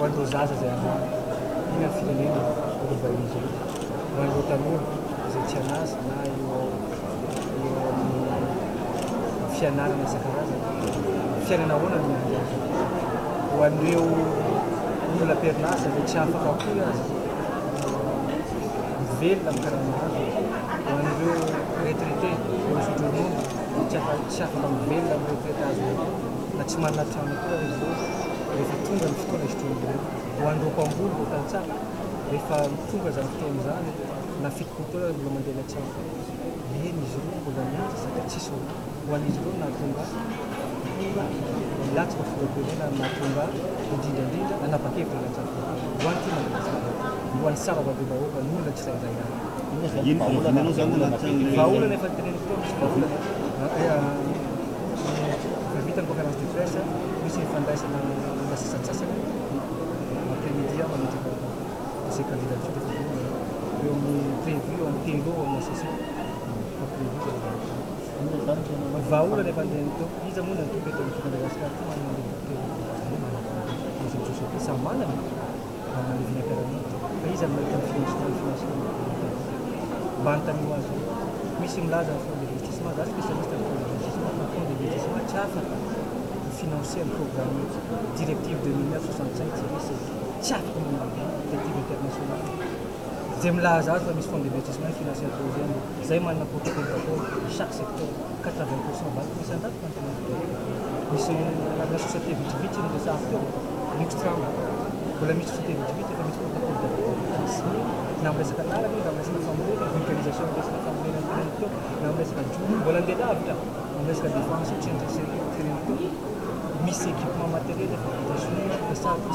andreo zaza zay ina firenena globalisé ho andreo tanora zay tsy anazy na eo amin'ny fianarana isan-karazany fiainana ahoana no miandraza ho andreo olona perinasa zay tsy afaka akory azy mivelona amin'ny karanazy ho andreo retraité eo sotronono tsy afaka mivelona amin'ny retraité azy na tsy manana trano koa rehefa rehefa tonga ny fotoana isotroana ho andreo mpamboly vo tantsaka rehefa tonga zany fotoana zany na fitokotoana mbola mandeha atsano eny izy ireo mbola miantsy satria tsisy ho an'izy ireo nahatonga latsaka filoampirenena nahatonga indrindrandrindra nanapa-kevitra latsaka ho an'ny tina ho an'ny sara-babe-bahoaka ny olona tsy saizay vaolana efa teneny fotoana misy vaolana fa vitany conférence de presse misy fandraisana sasatsasany après-midi mametraka zay candidature eo amin'ny prévu eo amin'ny telo amin'ny associé vaolana efa andehany teo izy moa natoka eto amin'ny Madagasikara ty manana société samy manana manalevina piaramidi fa izy amin'ny financement mba antany azy misy milaza ny fonds d'investissement za spécialiste amin'ny fonds d'investissement fa fonds d'investissement tsy afaka financer ny programme directive 2965-7 tsy afaka directive internationale zay milaza azy fa misy fonds d'investissement financer projet zay manana protocole d'accord chaque secteur 80% banque misy andato misy la société vitsivitsy ny resahako teo mixtrama mbola misy société vitsivitsy efa misy protocole d'accord signé na amin'ny resaka lalana na amin'ny resaka famolena vulgarisation amin'ny resaka famolena teneny teo na amin'ny resaka jour mbola andeha lavitra amin'ny resaka défense tsy teneny teo misy équipement matériel efa vitasiona resahako